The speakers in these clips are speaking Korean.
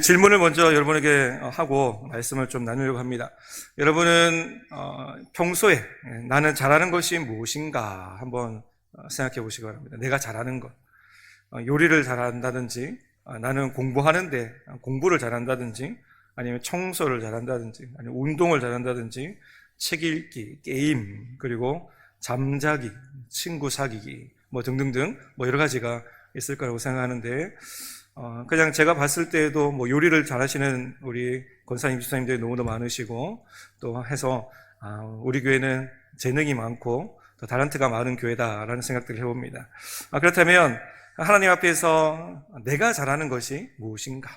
질문을 먼저 여러분에게 하고 말씀을 좀 나누려고 합니다. 여러분은 평소에 나는 잘하는 것이 무엇인가 한번 생각해 보시기 바랍니다. 내가 잘하는 것, 요리를 잘한다든지, 나는 공부하는데 공부를 잘한다든지, 아니면 청소를 잘한다든지, 아니면 운동을 잘한다든지, 책 읽기, 게임, 그리고 잠자기, 친구 사귀기, 뭐 등등등 여러 가지가 있을 거라고 생각하는데, 그냥 제가 봤을 때에도 요리를 잘하시는 우리 권사님, 집사님들이 너무도 많으시고, 또 해서, 우리 교회는 재능이 많고, 또 달란트가 많은 교회다라는 생각들을 해봅니다. 그렇다면, 하나님 앞에서 내가 잘하는 것이 무엇인가?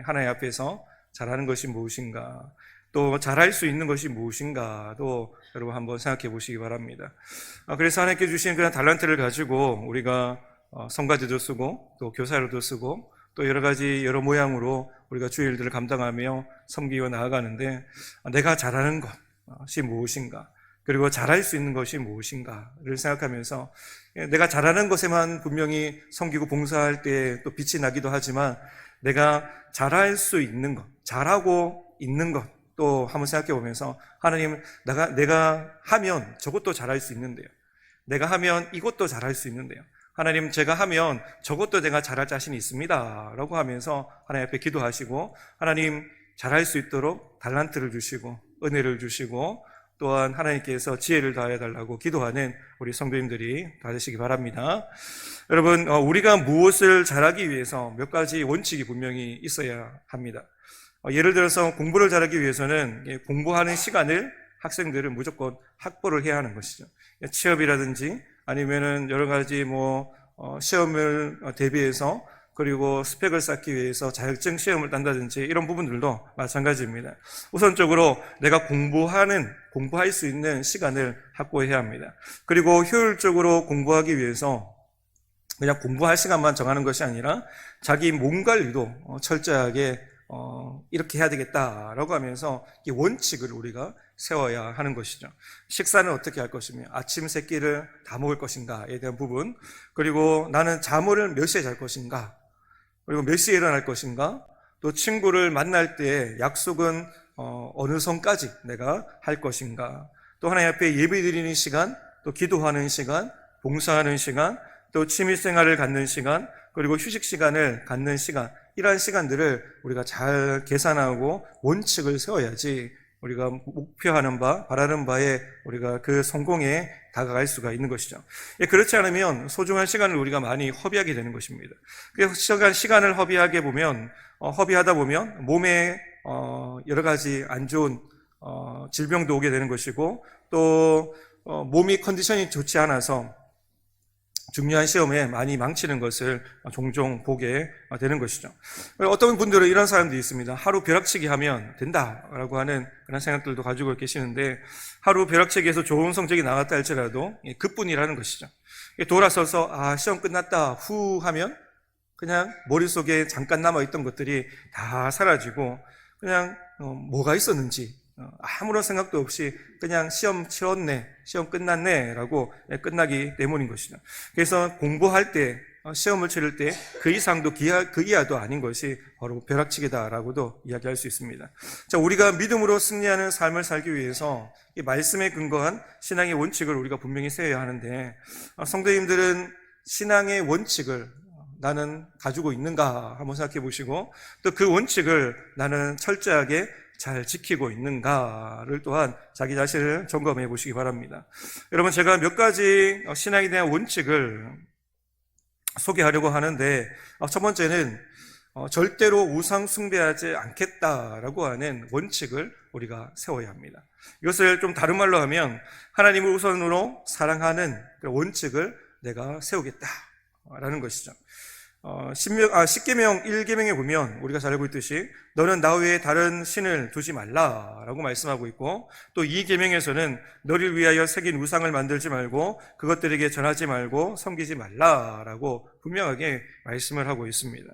하나님 앞에서 잘하는 것이 무엇인가? 또 잘할 수 있는 것이 무엇인가도 여러분 한번 생각해 보시기 바랍니다. 그래서 하나님께 주신 그런 달란트를 가지고 우리가 성가대도 쓰고 또 교사로도 쓰고 또 여러 가지 여러 모양으로 우리가 주의 일들을 감당하며 섬기고 나아가는데, 내가 잘하는 것이 무엇인가, 그리고 잘할 수 있는 것이 무엇인가를 생각하면서, 내가 잘하는 것에만 분명히 섬기고 봉사할 때 또 빛이 나기도 하지만, 내가 잘할 수 있는 것, 잘하고 있는 것 또 한번 생각해 보면서, 하나님, 내가 하면 저것도 잘할 수 있는데요, 내가 하면 이것도 잘할 수 있는데요, 하나님, 제가 하면 저것도 내가 잘할 자신이 있습니다 라고 하면서 하나님 앞에 기도하시고, 하나님 잘할 수 있도록 달란트를 주시고 은혜를 주시고 또한 하나님께서 지혜를 다해달라고 기도하는 우리 성도님들이 되시기 바랍니다. 여러분, 우리가 무엇을 잘하기 위해서 몇 가지 원칙이 분명히 있어야 합니다. 예를 들어서 공부를 잘하기 위해서는 공부하는 시간을 학생들은 무조건 확보를 해야 하는 것이죠. 취업이라든지 아니면은 여러 가지 시험을 대비해서, 그리고 스펙을 쌓기 위해서 자격증 시험을 딴다든지 이런 부분들도 마찬가지입니다. 우선적으로 내가 공부할 수 있는 시간을 확보해야 합니다. 그리고 효율적으로 공부하기 위해서 그냥 공부할 시간만 정하는 것이 아니라 자기 몸 관리도 철저하게 이렇게 해야 되겠다라고 하면서 이 원칙을 우리가 세워야 하는 것이죠. 식사는 어떻게 할 것이며, 아침 세 끼를 다 먹을 것인가에 대한 부분, 그리고 나는 잠을 몇 시에 잘 것인가, 그리고 몇 시에 일어날 것인가, 또 친구를 만날 때 약속은 어느 선까지 내가 할 것인가, 또 하나님 앞에 예배드리는 시간, 또 기도하는 시간, 봉사하는 시간, 또 취미생활을 갖는 시간, 그리고 휴식 시간을 갖는 시간, 이러한 시간들을 우리가 잘 계산하고 원칙을 세워야지 우리가 목표하는 바, 바라는 바에 우리가 그 성공에 다가갈 수가 있는 것이죠. 그렇지 않으면 소중한 시간을 우리가 많이 허비하게 되는 것입니다. 시간을 허비하다 보면 몸에 여러 가지 안 좋은 질병도 오게 되는 것이고, 또 몸이 컨디션이 좋지 않아서 중요한 시험에 많이 망치는 것을 종종 보게 되는 것이죠. 어떤 분들은 이런 사람들이 있습니다. 하루 벼락치기 하면 된다라고 하는 그런 생각들도 가지고 계시는데, 하루 벼락치기에서 좋은 성적이 나왔다 할지라도 그뿐이라는 것이죠. 돌아서서 시험 끝났다 후 하면 그냥 머릿속에 잠깐 남아있던 것들이 다 사라지고, 그냥 뭐가 있었는지 아무런 생각도 없이 그냥 시험 치렀네, 시험 끝났네 라고 끝나기 때문인 것이죠. 그래서 공부할 때, 시험을 치를 때 그 이상도 그 이하도 아닌 것이 바로 벼락치기다라고도 이야기할 수 있습니다. 자, 우리가 믿음으로 승리하는 삶을 살기 위해서 이 말씀에 근거한 신앙의 원칙을 우리가 분명히 세워야 하는데, 성도님들은 신앙의 원칙을 나는 가지고 있는가 한번 생각해 보시고, 또 그 원칙을 나는 철저하게 잘 지키고 있는가를 또한 자기 자신을 점검해 보시기 바랍니다. 여러분, 제가 몇 가지 신앙에 대한 원칙을 소개하려고 하는데, 첫 번째는 절대로 우상 숭배하지 않겠다라고 하는 원칙을 우리가 세워야 합니다. 이것을 좀 다른 말로 하면, 하나님을 우선으로 사랑하는 원칙을 내가 세우겠다라는 것이죠. 십계명 1계명에 보면 우리가 잘 알고 있듯이 너는 나 외에 다른 신을 두지 말라라고 말씀하고 있고, 또 2계명에서는 너를 위하여 새긴 우상을 만들지 말고 그것들에게 전하지 말고 섬기지 말라라고 분명하게 말씀을 하고 있습니다.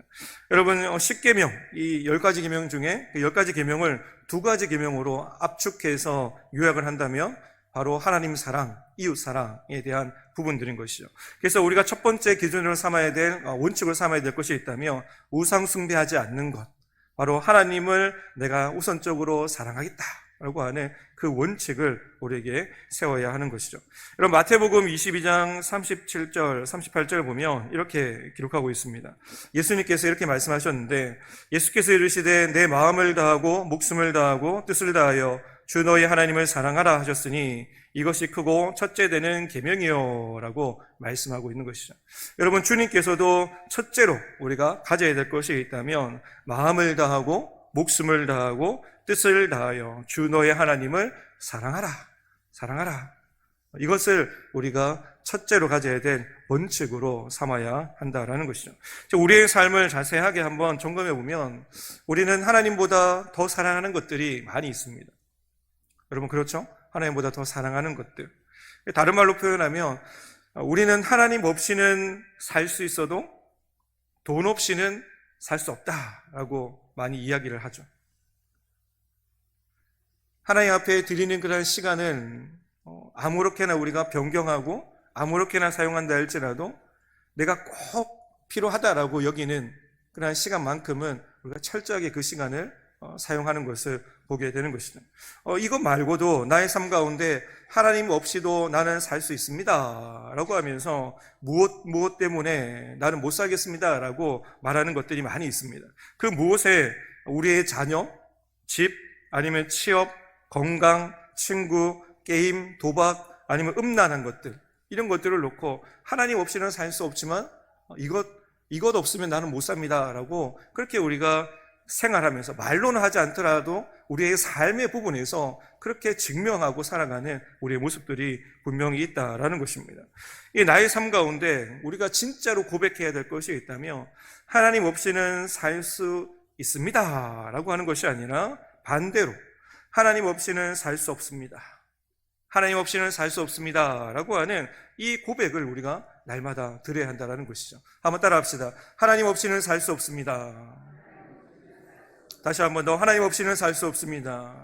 여러분, 10계명, 이 10가지 계명 중에 그 10가지 계명을 2가지 계명으로 압축해서 요약을 한다면 바로 하나님 사랑, 이웃 사랑에 대한 부분들인 것이죠. 그래서 우리가 첫 번째 기준으로 삼아야 될, 원칙으로 삼아야 될 것이 있다면 우상 숭배하지 않는 것, 바로 하나님을 내가 우선적으로 사랑하겠다라고 하는 그 원칙을 우리에게 세워야 하는 것이죠. 여러분, 마태복음 22장 37절, 38절을 보면 이렇게 기록하고 있습니다. 예수님께서 이렇게 말씀하셨는데, 예수께서 이르시되 내 마음을 다하고 목숨을 다하고 뜻을 다하여 주 너희 하나님을 사랑하라 하셨으니 이것이 크고 첫째 되는 계명이요 라고 말씀하고 있는 것이죠. 여러분, 주님께서도 첫째로 우리가 가져야 될 것이 있다면 마음을 다하고 목숨을 다하고 뜻을 다하여 주 너의 하나님을 사랑하라. 이것을 우리가 첫째로 가져야 될 원칙으로 삼아야 한다라는 것이죠. 우리의 삶을 자세하게 한번 점검해 보면 우리는 하나님보다 더 사랑하는 것들이 많이 있습니다. 여러분, 그렇죠? 하나님보다 더 사랑하는 것들. 다른 말로 표현하면 우리는 하나님 없이는 살 수 있어도 돈 없이는 살 수 없다라고 많이 이야기를 하죠. 하나님 앞에 드리는 그런 시간은 아무렇게나 우리가 변경하고 아무렇게나 사용한다 할지라도 내가 꼭 필요하다라고 여기는 그런 시간만큼은 우리가 철저하게 그 시간을 사용하는 것을 보게 되는 것이죠. 이것 말고도 나의 삶 가운데 하나님 없이도 나는 살 수 있습니다 라고 하면서 무엇 때문에 나는 못 살겠습니다 라고 말하는 것들이 많이 있습니다. 그 무엇에 우리의 자녀, 집, 아니면 취업, 건강, 친구, 게임, 도박, 아니면 음란한 것들, 이런 것들을 놓고 하나님 없이는 살 수 없지만 이것 없으면 나는 못 삽니다 라고 그렇게 우리가 생활하면서 말로는 하지 않더라도 우리의 삶의 부분에서 그렇게 증명하고 살아가는 우리의 모습들이 분명히 있다라는 것입니다. 이 나의 삶 가운데 우리가 진짜로 고백해야 될 것이 있다면 하나님 없이는 살 수 있습니다 라고 하는 것이 아니라 반대로 하나님 없이는 살 수 없습니다. 하나님 없이는 살 수 없습니다 라고 하는 이 고백을 우리가 날마다 드려야 한다는 것이죠. 한번 따라 합시다. 하나님 없이는 살 수 없습니다. 다시 한번 더. 하나님 없이는 살 수 없습니다.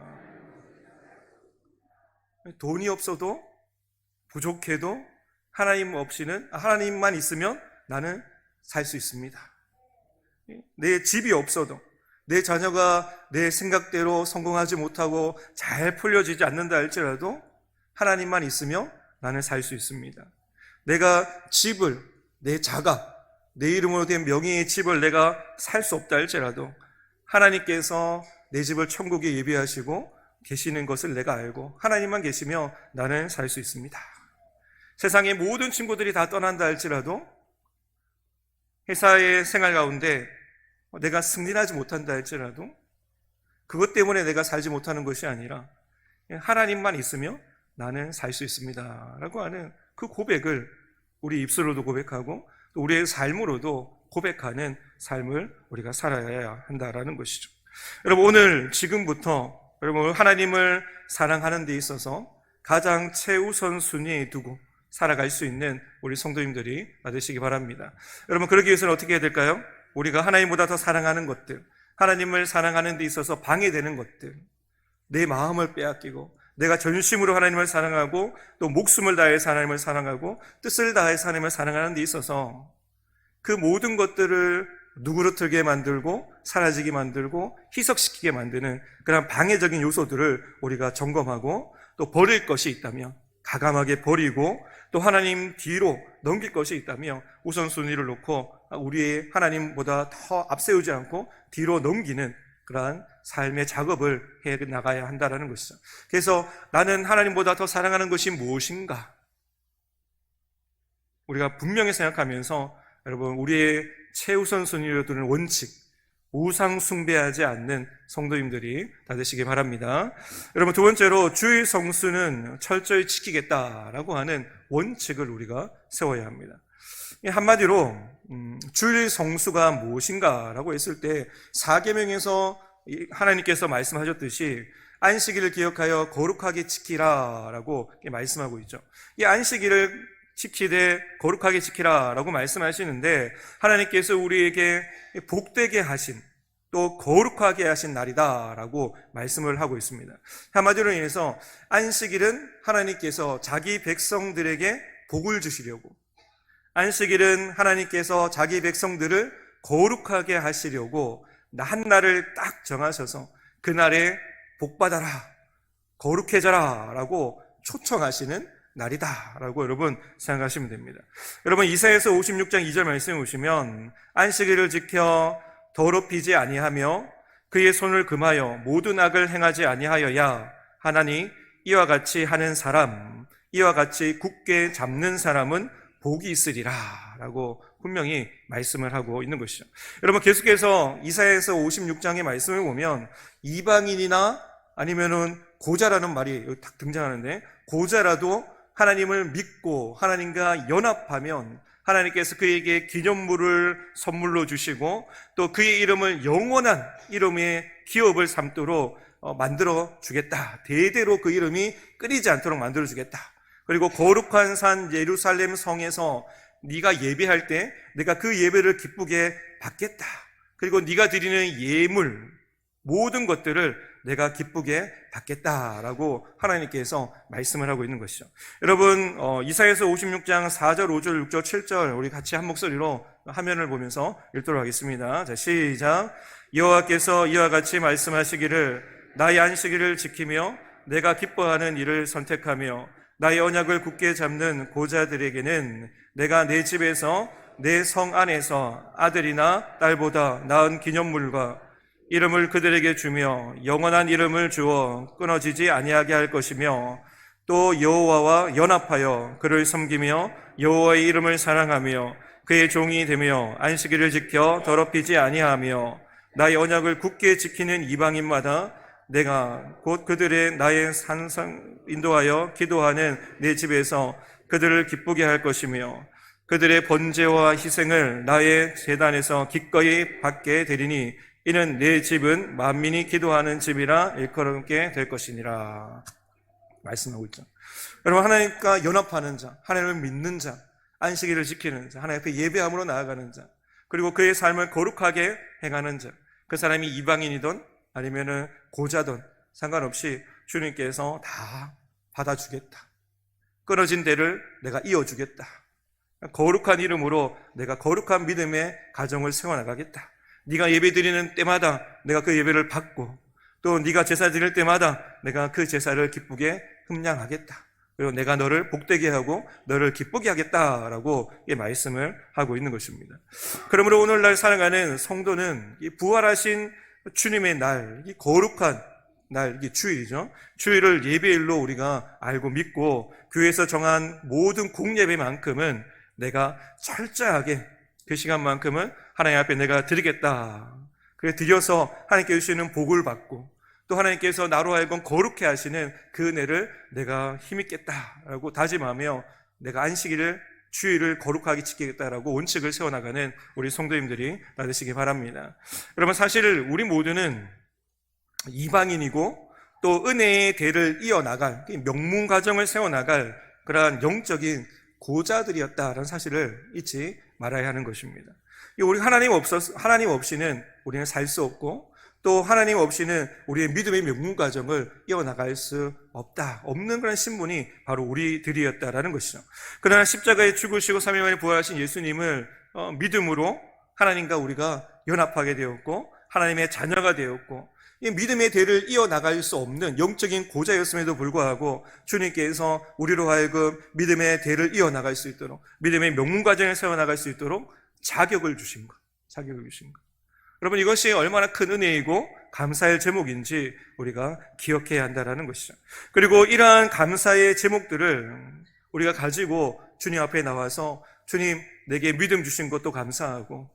돈이 없어도 부족해도 하나님만 있으면 나는 살 수 있습니다. 내 집이 없어도 내 자녀가 내 생각대로 성공하지 못하고 잘 풀려지지 않는다 할지라도 하나님만 있으면 나는 살 수 있습니다. 내가 집을, 내 자가, 내 이름으로 된 명의의 집을 내가 살 수 없다 할지라도 하나님께서 내 집을 천국에 예비하시고 계시는 것을 내가 알고 하나님만 계시며 나는 살 수 있습니다. 세상의 모든 친구들이 다 떠난다 할지라도 회사의 생활 가운데 내가 승진하지 못한다 할지라도 그것 때문에 내가 살지 못하는 것이 아니라 하나님만 있으며 나는 살 수 있습니다 라고 하는 그 고백을 우리 입술로도 고백하고 또 우리의 삶으로도 고백하는 삶을 우리가 살아야 한다라는 것이죠. 여러분, 오늘 지금부터 여러분 하나님을 사랑하는 데 있어서 가장 최우선 순위에 두고 살아갈 수 있는 우리 성도님들이 되시기 바랍니다. 여러분, 그러기 위해서는 어떻게 해야 될까요? 우리가 하나님보다 더 사랑하는 것들, 하나님을 사랑하는 데 있어서 방해되는 것들, 내 마음을 빼앗기고 내가 전심으로 하나님을 사랑하고 또 목숨을 다해서 하나님을 사랑하고 뜻을 다해서 하나님을 사랑하는 데 있어서 그 모든 것들을 누그러뜨게 만들고 사라지게 만들고 희석시키게 만드는 그런 방해적인 요소들을 우리가 점검하고 또 버릴 것이 있다면 가감하게 버리고 또 하나님 뒤로 넘길 것이 있다면 우선순위를 놓고 우리의 하나님보다 더 앞세우지 않고 뒤로 넘기는 그러한 삶의 작업을 해 나가야 한다는 것이죠. 그래서 나는 하나님보다 더 사랑하는 것이 무엇인가? 우리가 분명히 생각하면서 여러분, 우리의 최우선 순위로 두는 원칙, 우상 숭배하지 않는 성도님들이 다 되시기 바랍니다. 여러분, 두 번째로 주일 성수는 철저히 지키겠다라고 하는 원칙을 우리가 세워야 합니다. 한마디로 주일 성수가 무엇인가라고 했을 때 사계명에서 하나님께서 말씀하셨듯이 안식일을 기억하여 거룩하게 지키라라고 말씀하고 있죠. 이 안식일을 지키되 거룩하게 지키라라고 말씀하시는데 하나님께서 우리에게 복되게 하신 또 거룩하게 하신 날이다라고 말씀을 하고 있습니다. 한마디로 인해서 안식일은 하나님께서 자기 백성들에게 복을 주시려고, 안식일은 하나님께서 자기 백성들을 거룩하게 하시려고 한 날을 딱 정하셔서 그날에 복받아라, 거룩해져라 라고 초청하시는 날이다 라고 여러분 생각하시면 됩니다. 여러분 이사야서 56장 2절 말씀에 보시면 안식일을 지켜 더럽히지 아니하며 그의 손을 금하여 모든 악을 행하지 아니하여야 하나니 이와 같이 하는 사람, 이와 같이 굳게 잡는 사람은 복이 있으리라 라고 분명히 말씀을 하고 있는 것이죠. 여러분 계속해서 이사야서 56장의 말씀을 보면 이방인이나 아니면은 고자라는 말이 여기 딱 등장하는데, 고자라도 하나님을 믿고 하나님과 연합하면 하나님께서 그에게 기념물을 선물로 주시고 또 그의 이름을 영원한 이름의 기업을 삼도록 만들어 주겠다. 대대로 그 이름이 끊이지 않도록 만들어 주겠다. 그리고 거룩한 산 예루살렘 성에서 네가 예배할 때 내가 그 예배를 기쁘게 받겠다. 그리고 네가 드리는 예물 모든 것들을 내가 기쁘게 받겠다라고 하나님께서 말씀을 하고 있는 것이죠. 여러분 이사야서 56장 4절, 5절, 6절, 7절 우리 같이 한 목소리로 화면을 보면서 읽도록 하겠습니다. 자, 시작. 여호와께서 이와 같이 말씀하시기를 나의 안식일을 지키며 내가 기뻐하는 일을 선택하며 나의 언약을 굳게 잡는 고자들에게는 내가 내 집에서 내 성 안에서 아들이나 딸보다 나은 기념물과 이름을 그들에게 주며 영원한 이름을 주어 끊어지지 아니하게 할 것이며 또 여호와와 연합하여 그를 섬기며 여호와의 이름을 사랑하며 그의 종이 되며 안식일을 지켜 더럽히지 아니하며 나의 언약을 굳게 지키는 이방인마다 내가 곧 그들의 나의 산상 인도하여 기도하는 내 집에서 그들을 기쁘게 할 것이며 그들의 번제와 희생을 나의 제단에서 기꺼이 받게 되리니 이는 내 집은 만민이 기도하는 집이라 일컬음게 될 것이니라 말씀하고 있죠. 여러분 하나님과 연합하는 자, 하나님을 믿는 자, 안식일을 지키는 자, 하나님 앞에 예배함으로 나아가는 자, 그리고 그의 삶을 거룩하게 행하는 자, 그 사람이 이방인이든 아니면은 고자든 상관없이 주님께서 다 받아주겠다. 끊어진 데를 내가 이어주겠다. 거룩한 이름으로 내가 거룩한 믿음의 가정을 세워나가겠다. 네가 예배 드리는 때마다 내가 그 예배를 받고 또 네가 제사 드릴 때마다 내가 그 제사를 기쁘게 흠양하겠다. 그리고 내가 너를 복되게 하고 너를 기쁘게 하겠다라고 이 말씀을 하고 있는 것입니다. 그러므로 오늘날 살아가는 성도는 이 부활하신 주님의 날, 이 거룩한 날, 이게 주일이죠. 주일을 예배일로 우리가 알고 믿고 교회에서 정한 모든 공예배만큼은 내가 철저하게 그 시간만큼은 하나님 앞에 내가 드리겠다. 그래 드려서 하나님께 주시는 복을 받고 또 하나님께서 나로 하여금 거룩해 하시는 그 은혜를 내가 힘있겠다라고 다짐하며 내가 안식일을 주일을 거룩하게 지키겠다라고 원칙을 세워나가는 우리 성도님들이 되시기 바랍니다. 여러분 사실 우리 모두는 이방인이고 또 은혜의 대를 이어나갈 명문 가정을 세워나갈 그러한 영적인 고자들이었다라는 사실을 잊지 말아야 하는 것입니다. 우리 하나님 없이는 우리는 살 수 없고 또 하나님 없이는 우리의 믿음의 명문 가정을 이어나갈 수 없는 그런 신분이 바로 우리들이었다라는 것이죠. 그러나 십자가에 죽으시고 3일 만에 부활하신 예수님을 믿음으로 하나님과 우리가 연합하게 되었고 하나님의 자녀가 되었고 이 믿음의 대를 이어나갈 수 없는 영적인 고자였음에도 불구하고 주님께서 우리로 하여금 믿음의 대를 이어나갈 수 있도록 믿음의 명문 과정을 세워나갈 수 있도록 자격을 주신 것. 여러분 이것이 얼마나 큰 은혜이고 감사의 제목인지 우리가 기억해야 한다는 것이죠. 그리고 이러한 감사의 제목들을 우리가 가지고 주님 앞에 나와서 주님 내게 믿음 주신 것도 감사하고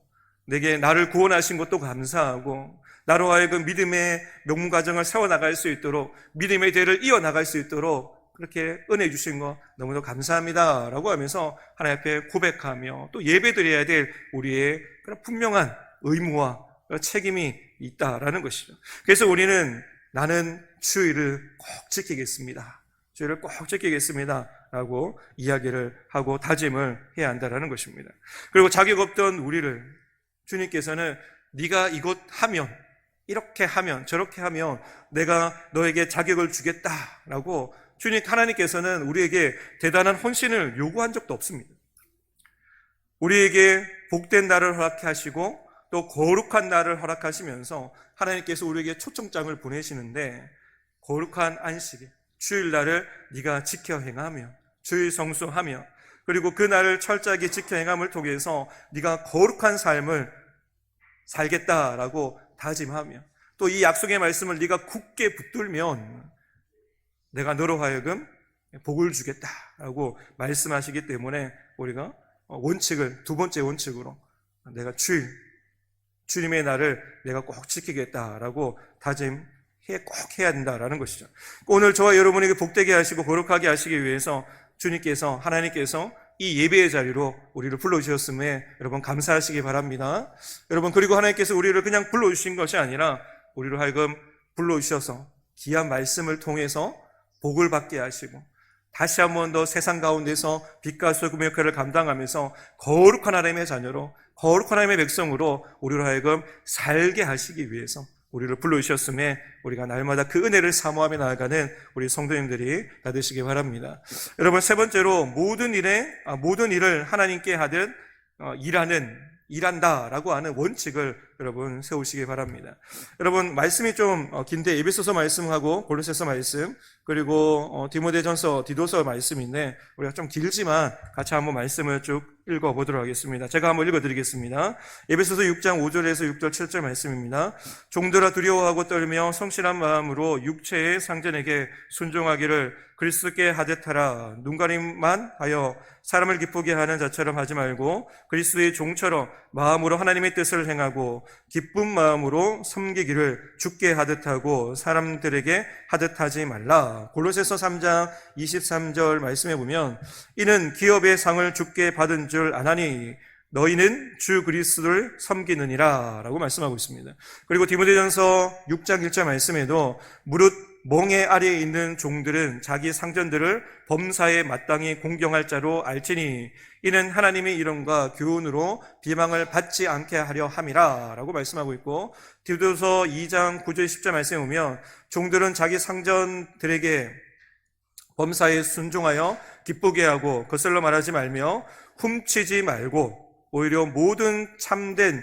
내게 나를 구원하신 것도 감사하고 나로 하여금 믿음의 명문 과정을 세워나갈 수 있도록 믿음의 대를 이어나갈 수 있도록 그렇게 은혜 주신 거 너무도 감사합니다 라고 하면서 하나님 앞에 고백하며 또 예배드려야 될 우리의 그런 분명한 의무와 책임이 있다라는 것이죠. 그래서 우리는 나는 주일을 꼭 지키겠습니다. 주일을 꼭 지키겠습니다 라고 이야기를 하고 다짐을 해야 한다는 것입니다. 그리고 자격 없던 우리를 주님께서는 네가 이것 하면 이렇게 하면 저렇게 하면 내가 너에게 자격을 주겠다라고 주님 하나님께서는 우리에게 대단한 헌신을 요구한 적도 없습니다. 우리에게 복된 날을 허락해 하시고 또 거룩한 날을 허락하시면서 하나님께서 우리에게 초청장을 보내시는데, 거룩한 안식일, 주일날을 네가 지켜 행하며 주일 성수하며, 그리고 그 날을 철저하게 지켜 행함을 통해서 네가 거룩한 삶을 살겠다라고 다짐하며, 또 이 약속의 말씀을 네가 굳게 붙들면 내가 너로 하여금 복을 주겠다라고 말씀하시기 때문에, 우리가 원칙을, 두 번째 원칙으로 내가 주님의 날을 내가 꼭 지키겠다라고 다짐해 꼭 해야 된다라는 것이죠. 오늘 저와 여러분에게 복되게 하시고 거룩하게 하시기 위해서 주님께서, 하나님께서 이 예배의 자리로 우리를 불러주셨음에 여러분 감사하시기 바랍니다. 여러분, 그리고 하나님께서 우리를 그냥 불러주신 것이 아니라 우리로 하여금 불러주셔서 귀한 말씀을 통해서 복을 받게 하시고, 다시 한 번 더 세상 가운데서 빛과 소금의 역할을 감당하면서 거룩한 하나님의 자녀로, 거룩한 하나님의 백성으로 우리로 하여금 살게 하시기 위해서 우리를 불러주셨음에 우리가 날마다 그 은혜를 사모하며 나아가는 우리 성도님들이 다 되시기 바랍니다. 여러분, 세 번째로 모든 일을 하나님께 하듯 일한다라고 하는 원칙을 여러분 세우시기 바랍니다. 여러분, 말씀이 좀 긴데 에베소서 말씀하고 골로새서 말씀, 그리고 디모데전서, 디도서 말씀인데 우리가 좀 길지만 같이 한번 말씀을 쭉 읽어보도록 하겠습니다. 제가 한번 읽어드리겠습니다. 에베소서 6장 5절에서 6절 7절 말씀입니다. 종들아, 두려워하고 떨며 성실한 마음으로 육체의 상전에게 순종하기를 그리스도께 하듯 하라. 눈가림만 하여 사람을 기쁘게 하는 자처럼 하지 말고 그리스도의 종처럼 마음으로 하나님의 뜻을 행하고 기쁜 마음으로 섬기기를 주께 하듯 하고 사람들에게 하듯 하지 말라. 골로새서 3장 23절 말씀해 보면, 이는 기업의 상을 주께 받은 줄 아나니 너희는 주 그리스도를 섬기느니라 라고 말씀하고 있습니다. 그리고 디모데전서 6장 1절 말씀에도 무릇 멍에 아래에 있는 종들은 자기 상전들을 범사에 마땅히 공경할 자로 알지니 이는 하나님의 이름과 교훈으로 비방을 받지 않게 하려 함이라 라고 말씀하고 있고, 디도서 2장 9절 10절 말씀에 보면 종들은 자기 상전들에게 범사에 순종하여 기쁘게 하고 거슬러 말하지 말며 훔치지 말고 오히려 모든 참된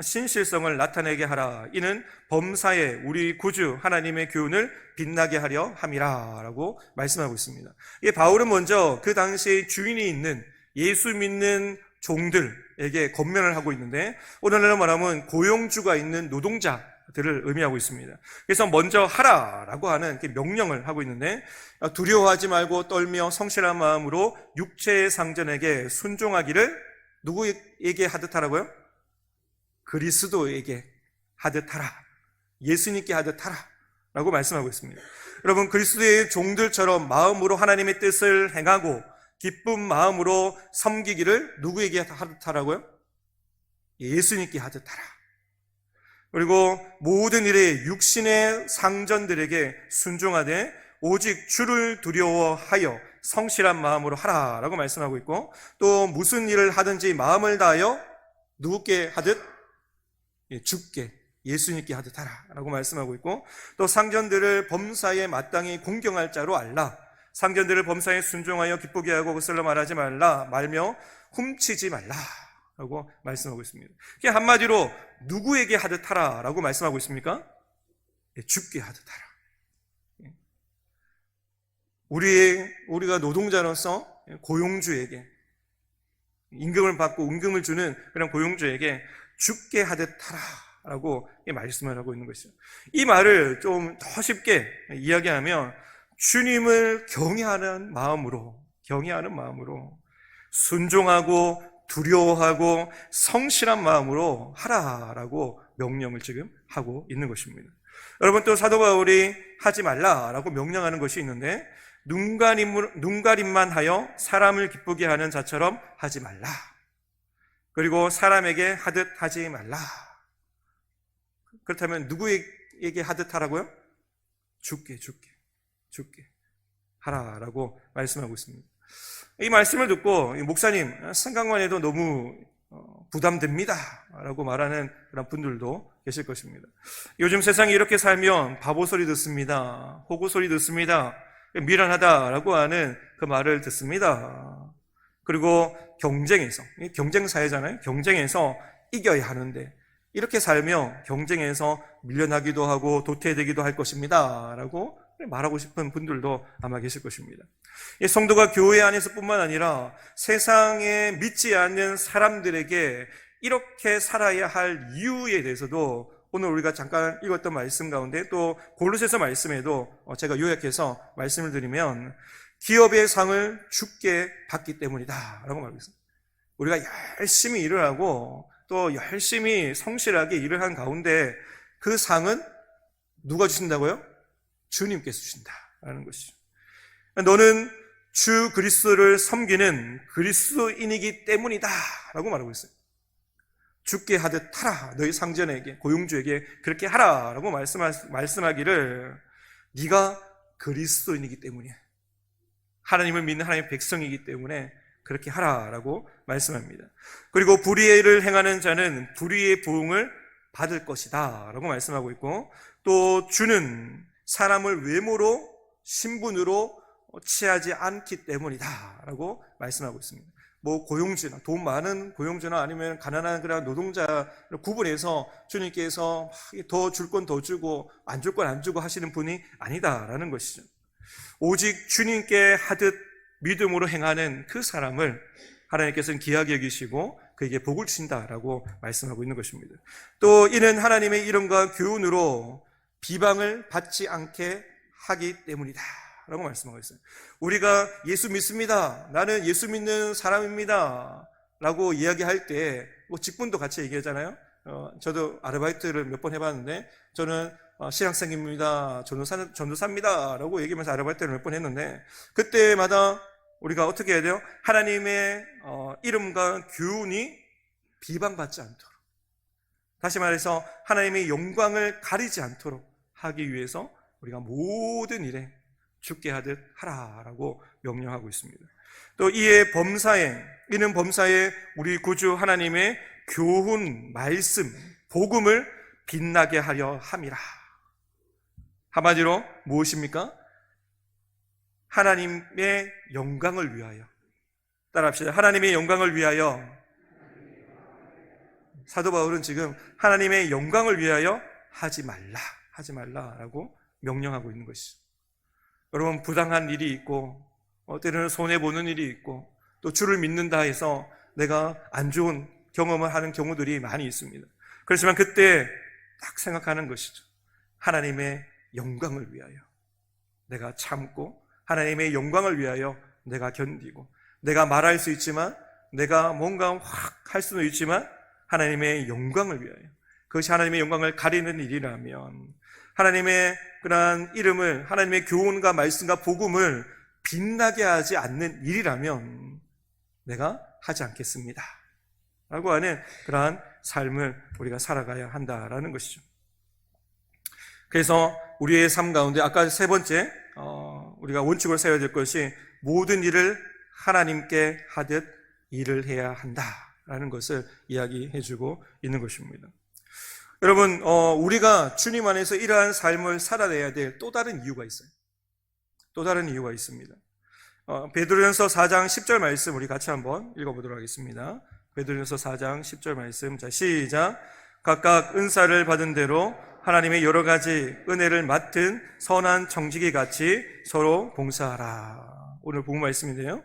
신실성을 나타내게 하라. 이는 범사에 우리 구주 하나님의 교훈을 빛나게 하려 함이라 라고 말씀하고 있습니다. 바울은 먼저 그 당시에 주인이 있는 예수 믿는 종들에게 권면을 하고 있는데, 오늘날로 말하면 고용주가 있는 노동자들을 의미하고 있습니다. 그래서 먼저 하라라고 하는 명령을 하고 있는데, 두려워하지 말고 떨며 성실한 마음으로 육체의 상전에게 순종하기를 누구에게 하듯 하라고요? 그리스도에게 하듯 하라. 예수님께 하듯 하라 라고 말씀하고 있습니다. 여러분, 그리스도의 종들처럼 마음으로 하나님의 뜻을 행하고 기쁜 마음으로 섬기기를 누구에게 하듯 하라고요? 예수님께 하듯 하라. 그리고 모든 일에 육신의 상전들에게 순종하되 오직 주를 두려워하여 성실한 마음으로 하라라고 말씀하고 있고, 또 무슨 일을 하든지 마음을 다하여 누구께 하듯? 주께, 예수님께 하듯 하라라고 말씀하고 있고, 또 상전들을 범사에 마땅히 공경할 자로 알라. 상전들을 범사에 순종하여 기쁘게 하고 거슬러 말하지 말며 훔치지 말라라고 말씀하고 있습니다. 이게 한마디로 누구에게 하듯 하라라고 말씀하고 있습니까? 주께 하듯 하라. 우리가 노동자로서 고용주에게 임금을 받고 은금을 주는 그런 고용주에게 주께 하듯 하라라고 말씀을 하고 있는 것이죠. 이 말을 좀 더 쉽게 이야기하면 주님을 경외하는 마음으로 순종하고 두려워하고 성실한 마음으로 하라라고 명령을 지금 하고 있는 것입니다. 여러분, 또 사도 바울이 하지 말라라고 명령하는 것이 있는데, 눈가림만 하여 사람을 기쁘게 하는 자처럼 하지 말라. 그리고 사람에게 하듯 하지 말라. 그렇다면 누구에게 하듯 하라고요? 주께 하라라고 말씀하고 있습니다. 이 말씀을 듣고 목사님, 생각만 해도 너무 부담됩니다 라고 말하는 그런 분들도 계실 것입니다. 요즘 세상에 이렇게 살면 바보 소리 듣습니다, 호구 소리 듣습니다, 미련하다라고 하는 그 말을 듣습니다. 그리고 경쟁에서, 경쟁 사회잖아요. 경쟁에서 이겨야 하는데 이렇게 살며 경쟁에서 밀려나기도 하고 도태되기도 할 것입니다 라고 말하고 싶은 분들도 아마 계실 것입니다. 이 성도가 교회 안에서뿐만 아니라 세상에 믿지 않는 사람들에게 이렇게 살아야 할 이유에 대해서도 오늘 우리가 잠깐 읽었던 말씀 가운데 또 골로새서 말씀에도 제가 요약해서 말씀을 드리면 기업의 상을 주께 받기 때문이다 라고 말하고 있습니다. 우리가 열심히 일을 하고 또 열심히 성실하게 일을 한 가운데 그 상은 누가 주신다고요? 주님께서 주신다라는 것이죠. 너는 주 그리스도를 섬기는 그리스도인이기 때문이다 라고 말하고 있어요. 주께 하듯 하라. 너희 상전에게, 고용주에게 그렇게 하라 라고 말씀하기를 네가 그리스도인이기 때문이야. 하나님을 믿는 하나님의 백성이기 때문에 그렇게 하라라고 말씀합니다. 그리고 불의를 행하는 자는 불의의 부응을 받을 것이다 라고 말씀하고 있고, 또 주는 사람을 외모로 신분으로 취하지 않기 때문이다 라고 말씀하고 있습니다. 뭐 고용주나 돈 많은 고용주나 아니면 가난한 그런 노동자를 구분해서 주님께서 더 줄 건 더 주고 안 줄 건 안 주고 하시는 분이 아니다라는 것이죠. 오직 주님께 하듯 믿음으로 행하는 그 사람을 하나님께서는 귀하게 여기시고 그에게 복을 주신다라고 말씀하고 있는 것입니다. 또 이는 하나님의 이름과 교훈으로 비방을 받지 않게 하기 때문이다 라고 말씀하고 있어요. 우리가 예수 믿습니다, 나는 예수 믿는 사람입니다 라고 이야기할 때 뭐 직분도 같이 얘기하잖아요. 저도 아르바이트를 몇 번 해봤는데 저는 신학생입니다, 전도사입니다 라고 얘기하면서 아르바이트를 몇 번 했는데 그때마다 우리가 어떻게 해야 돼요? 하나님의 이름과 교훈이 비방받지 않도록, 다시 말해서 하나님의 영광을 가리지 않도록 하기 위해서 우리가 모든 일에 주께 하듯 하라라고 명령하고 있습니다. 또 이에 이는 범사에 우리 구주 하나님의 교훈, 말씀, 복음을 빛나게 하려 함이라. 한마디로 무엇입니까? 하나님의 영광을 위하여. 따라합시다. 하나님의 영광을 위하여. 사도 바울은 지금 하나님의 영광을 위하여 하지 말라라고 명령하고 있는 것이죠. 여러분, 부당한 일이 있고 때로는 손해보는 일이 있고 또 주를 믿는다 해서 내가 안 좋은 경험을 하는 경우들이 많이 있습니다. 그렇지만 그때 딱 생각하는 것이죠. 하나님의 영광을 위하여 내가 참고, 하나님의 영광을 위하여 내가 견디고, 내가 말할 수 있지만, 내가 뭔가 확 할 수는 있지만 하나님의 영광을 위하여, 그것이 하나님의 영광을 가리는 일이라면, 하나님의 그러한 이름을, 하나님의 교훈과 말씀과 복음을 빛나게 하지 않는 일이라면 내가 하지 않겠습니다 라고 하는 그러한 삶을 우리가 살아가야 한다라는 것이죠. 그래서 우리의 삶 가운데 아까 세 번째 우리가 원칙으로 세워야 될 것이 모든 일을 하나님께 하듯 일을 해야 한다라는 것을 이야기해주고 있는 것입니다. 여러분, 우리가 주님 안에서 이러한 삶을 살아내야 될 또 다른 이유가 있어요. 또 다른 이유가 있습니다. 베드로전서 4장 10절 말씀 우리 같이 한번 읽어보도록 하겠습니다. 베드로전서 4장 10절 말씀, 자, 시작. 각각 은사를 받은 대로 하나님의 여러 가지 은혜를 맡은 선한 청지기 같이 서로 봉사하라. 오늘 본문 말씀인데요,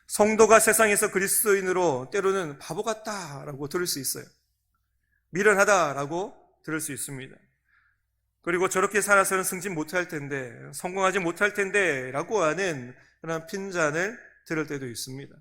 성도가 세상에서 그리스도인으로 때로는 바보 같다라고 들을 수 있어요. 미련하다라고 들을 수 있습니다. 그리고 저렇게 살아서는 승진 못할 텐데, 성공하지 못할 텐데 라고 하는 그런 핀잔을 들을 때도 있습니다.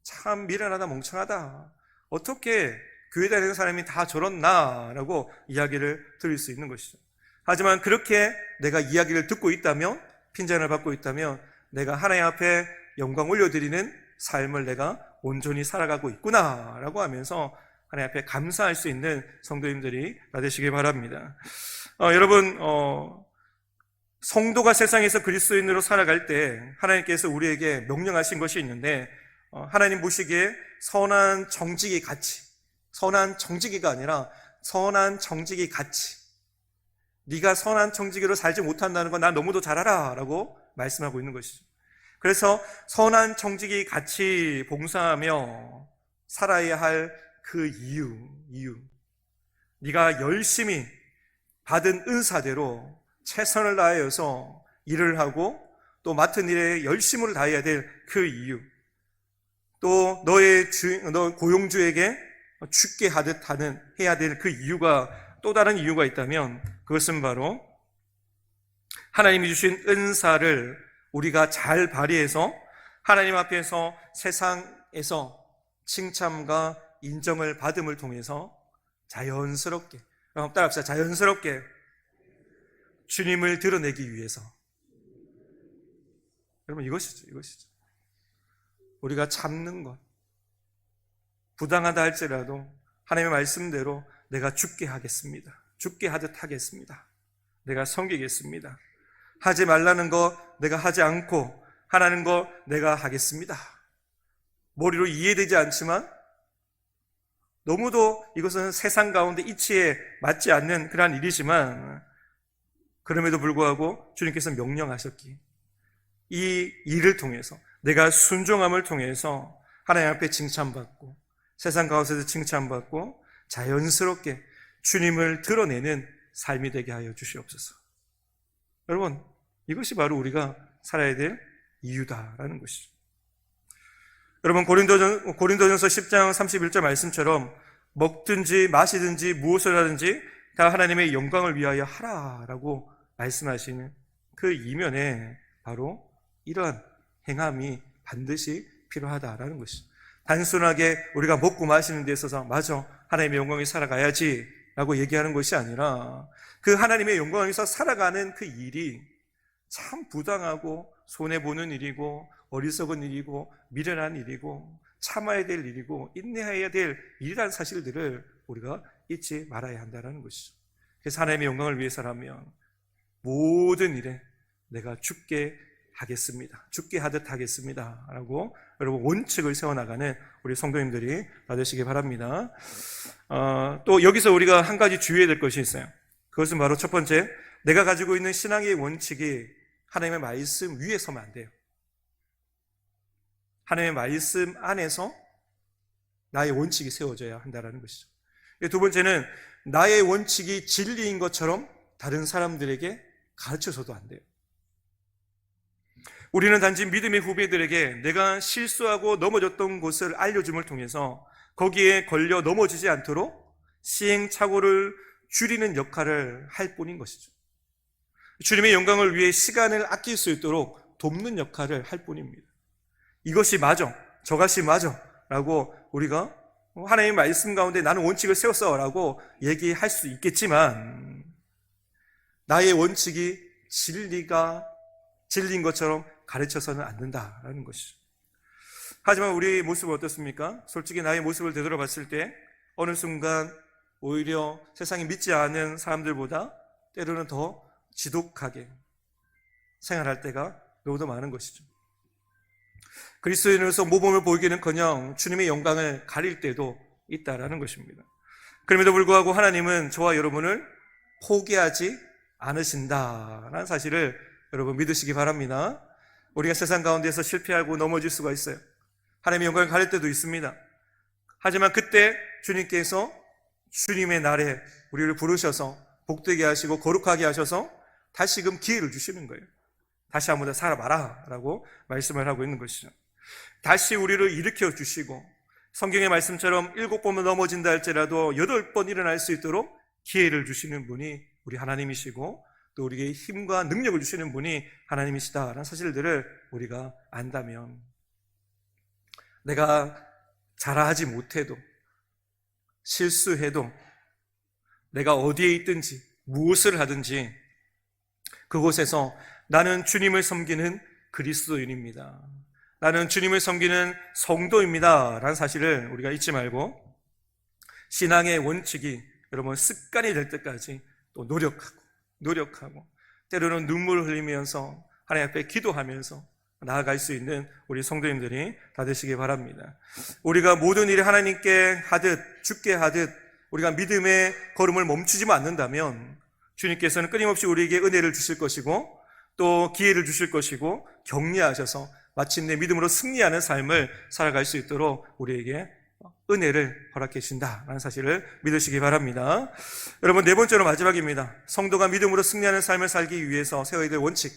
참 미련하다, 멍청하다, 어떻게 교회 다니는 사람이 다 저렇나 라고 이야기를 들을 수 있는 것이죠. 하지만 그렇게 내가 이야기를 듣고 있다면, 핀잔을 받고 있다면 내가 하나님 앞에 영광 올려드리는 삶을 내가 온전히 살아가고 있구나 라고 하면서 하나님 앞에 감사할 수 있는 성도님들이 되시길 바랍니다. 여러분, 성도가 세상에서 그리스도인으로 살아갈 때 하나님께서 우리에게 명령하신 것이 있는데, 하나님 보시기에 선한 정직이 같이, 선한 정직이가 아니라 선한 정직이 같이, 네가 선한 정직으로 살지 못한다는 건 난 너무도 잘 알아 라고 말씀하고 있는 것이죠. 그래서 선한 청지기 같이 봉사하며 살아야 할 그 이유. 네가 열심히 받은 은사대로 최선을 다하여서 일을 하고 또 맡은 일에 열심을 다해야 될 그 이유. 또 너 고용주에게 죽게 하듯 해야 될 그 이유가 또 다른 이유가 있다면 그것은 바로 하나님이 주신 은사를 우리가 잘 발휘해서 하나님 앞에서 세상에서 칭찬과 인정을 받음을 통해서 자연스럽게, 따라합시다. 자연스럽게 주님을 드러내기 위해서. 여러분, 이것이죠. 우리가 참는 것, 부당하다 할지라도 하나님의 말씀대로 내가 죽게 하겠습니다. 죽게 하듯 하겠습니다. 내가 섬기겠습니다. 하지 말라는 거 내가 하지 않고 하라는 거 내가 하겠습니다. 머리로 이해되지 않지만 너무도 이것은 세상 가운데 이치에 맞지 않는 그러한 일이지만 그럼에도 불구하고 주님께서 명령하셨기에 이 일을 통해서 내가 순종함을 통해서 하나님 앞에 칭찬받고 세상 가운데서 칭찬받고 자연스럽게 주님을 드러내는 삶이 되게 하여 주시옵소서. 여러분, 이것이 바로 우리가 살아야 될 이유다라는 것이죠. 여러분, 고린도전서 10장 31절 말씀처럼 먹든지 마시든지 무엇을 하든지 다 하나님의 영광을 위하여 하라라고 말씀하시는 그 이면에 바로 이러한 행함이 반드시 필요하다라는 것이죠. 단순하게 우리가 먹고 마시는 데 있어서 맞아, 하나님의 영광에 살아가야지 라고 얘기하는 것이 아니라 그 하나님의 영광에서 살아가는 그 일이 참 부당하고 손해보는 일이고 어리석은 일이고 미련한 일이고 참아야 될 일이고 인내해야 될 일이라는 사실들을 우리가 잊지 말아야 한다는 것이죠. 그래서 하나님의 영광을 위해서라면 모든 일에 내가 죽게 하겠습니다. 죽게 하듯 하겠습니다. 라고 여러분 원칙을 세워나가는 우리 성도님들이 받으시기 바랍니다. 또 여기서 우리가 한 가지 주의해야 될 것이 있어요. 그것은 바로 첫 번째, 내가 가지고 있는 신앙의 원칙이 하나님의 말씀 위에 서면 안 돼요. 하나님의 말씀 안에서 나의 원칙이 세워져야 한다는 것이죠. 두 번째는 나의 원칙이 진리인 것처럼 다른 사람들에게 가르쳐서도 안 돼요. 우리는 단지 믿음의 후배들에게 내가 실수하고 넘어졌던 곳을 알려줌을 통해서 거기에 걸려 넘어지지 않도록 시행착오를 줄이는 역할을 할 뿐인 것이죠. 주님의 영광을 위해 시간을 아낄 수 있도록 돕는 역할을 할 뿐입니다. 이것이 맞아, 저것이 맞아 라고 우리가 하나님의 말씀 가운데 나는 원칙을 세웠어 라고 얘기할 수 있겠지만 나의 원칙이 진리인 것처럼 가르쳐서는 안 된다라는 것이죠. 하지만 우리의 모습은 어떻습니까? 솔직히 나의 모습을 되돌아봤을 때 어느 순간 오히려 세상이 믿지 않는 사람들보다 때로는 더 지독하게 생활할 때가 너무도 많은 것이죠. 그리스도인으로서 모범을 보이기는커녕 주님의 영광을 가릴 때도 있다라는 것입니다. 그럼에도 불구하고 하나님은 저와 여러분을 포기하지 않으신다라는 사실을 여러분 믿으시기 바랍니다. 우리가 세상 가운데서 실패하고 넘어질 수가 있어요. 하나님의 영광을 가릴 때도 있습니다. 하지만 그때 주님께서 주님의 날에 우리를 부르셔서 복되게 하시고 거룩하게 하셔서 다시금 기회를 주시는 거예요. 다시 한 번 더 살아봐라 라고 말씀을 하고 있는 것이죠. 다시 우리를 일으켜 주시고 성경의 말씀처럼 7번만 넘어진다 할지라도 8번 일어날 수 있도록 기회를 주시는 분이 우리 하나님이시고 또 우리에게 힘과 능력을 주시는 분이 하나님이시다라는 사실들을 우리가 안다면 내가 잘하지 못해도 실수해도 내가 어디에 있든지 무엇을 하든지 그곳에서 나는 주님을 섬기는 그리스도인입니다. 나는 주님을 섬기는 성도입니다. 라는 사실을 우리가 잊지 말고 신앙의 원칙이 여러분 습관이 될 때까지 또 노력하고 때로는 눈물을 흘리면서 하나님 앞에 기도하면서 나아갈 수 있는 우리 성도님들이 다 되시기 바랍니다. 우리가 모든 일을 하나님께 하듯 죽게 하듯 우리가 믿음의 걸음을 멈추지만 않는다면 주님께서는 끊임없이 우리에게 은혜를 주실 것이고 또 기회를 주실 것이고 격려하셔서 마침내 믿음으로 승리하는 삶을 살아갈 수 있도록 우리에게 은혜를 허락해 주신다라는 사실을 믿으시기 바랍니다. 여러분, 네 번째로 마지막입니다. 성도가 믿음으로 승리하는 삶을 살기 위해서 세워야 될 원칙,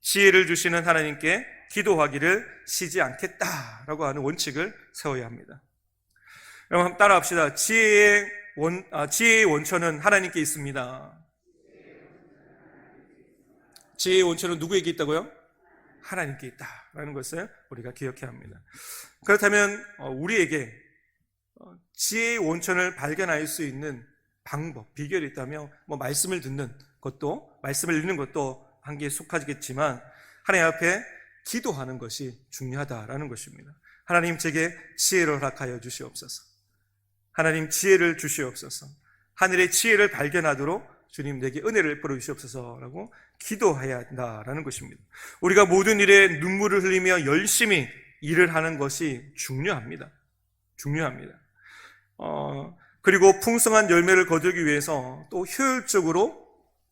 지혜를 주시는 하나님께 기도하기를 쉬지 않겠다라고 하는 원칙을 세워야 합니다. 여러분, 한번 따라합시다. 지혜의 원천은 하나님께 있습니다. 지혜의 원천은 누구에게 있다고요? 하나님께 있다라는 것을 우리가 기억해야 합니다. 그렇다면 우리에게 지혜의 원천을 발견할 수 있는 방법, 비결이 있다면 말씀을 듣는 것도, 말씀을 읽는 것도 한계에 속하겠지만 하나님 앞에 기도하는 것이 중요하다라는 것입니다. 하나님, 제게 지혜를 허락하여 주시옵소서. 하나님, 지혜를 주시옵소서. 하늘의 지혜를 발견하도록 주님, 내게 은혜를 베풀어 주시옵소서라고 기도해야 한다라는 것입니다. 우리가 모든 일에 눈물을 흘리며 열심히 일을 하는 것이 중요합니다. 그리고 풍성한 열매를 거두기 위해서 또 효율적으로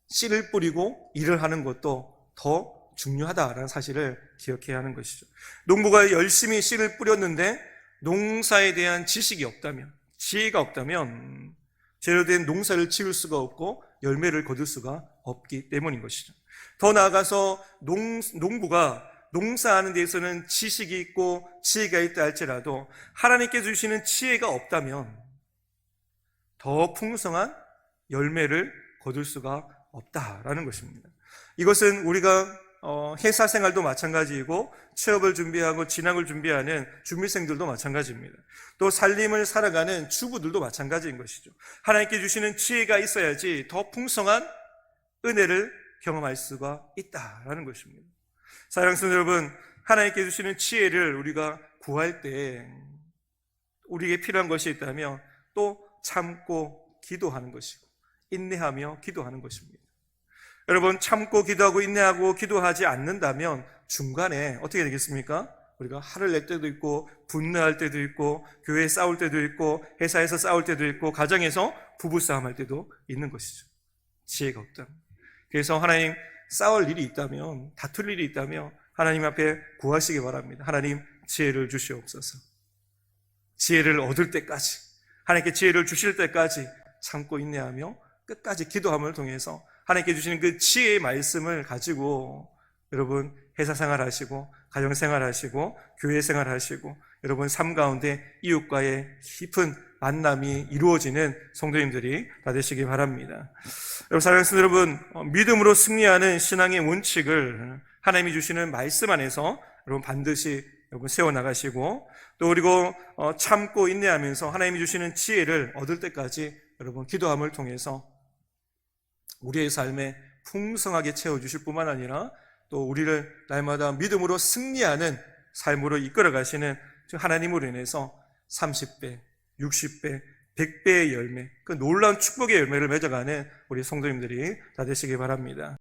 씨를 뿌리고 일을 하는 것도 더 중요하다라는 사실을 기억해야 하는 것이죠. 농부가 열심히 씨를 뿌렸는데 농사에 대한 지식이 없다면, 지혜가 없다면 제대로 된 농사를 지을 수가 없고 열매를 거둘 수가 없기 때문인 것이죠. 더 나아가서 농부가 농사하는 데에서는 지식이 있고 지혜가 있다 할지라도 하나님께 주시는 지혜가 없다면 더 풍성한 열매를 거둘 수가 없다라는 것입니다. 이것은 우리가 회사 생활도 마찬가지이고 취업을 준비하고 진학을 준비하는 준비생들도 마찬가지입니다. 또 살림을 살아가는 주부들도 마찬가지인 것이죠. 하나님께 주시는 지혜가 있어야지 더 풍성한 은혜를 경험할 수가 있다라는 것입니다. 사랑하는 성도 여러분, 하나님께 주시는 지혜를 우리가 구할 때 우리에게 필요한 것이 있다면 또 참고 기도하는 것이고 인내하며 기도하는 것입니다. 여러분, 참고 기도하고 인내하고 기도하지 않는다면 중간에 어떻게 되겠습니까? 우리가 화를 낼 때도 있고 분노할 때도 있고 교회에 싸울 때도 있고 회사에서 싸울 때도 있고 가정에서 부부싸움 할 때도 있는 것이죠. 지혜가 없다면. 그래서 하나님, 싸울 일이 있다면, 다툴 일이 있다면 하나님 앞에 구하시기 바랍니다. 하나님, 지혜를 주시옵소서. 지혜를 얻을 때까지, 하나님께 지혜를 주실 때까지 참고 인내하며 끝까지 기도함을 통해서 하나님께 주시는 그 지혜의 말씀을 가지고 여러분 회사 생활하시고 가정 생활하시고 교회 생활하시고 여러분 삶 가운데 이웃과의 깊은 만남이 이루어지는 성도님들이 다 되시기 바랍니다. 여러분, 사랑하는 성도 여러분, 믿음으로 승리하는 신앙의 원칙을 하나님이 주시는 말씀 안에서 여러분 반드시 여러분 세워나가시고 또 그리고 참고 인내하면서 하나님이 주시는 지혜를 얻을 때까지 여러분 기도함을 통해서 우리의 삶에 풍성하게 채워주실 뿐만 아니라 또 우리를 날마다 믿음으로 승리하는 삶으로 이끌어 가시는 하나님으로 인해서 30배, 60배, 100배의 열매, 그 놀라운 축복의 열매를 맺어가는 우리 성도님들이 다 되시기 바랍니다.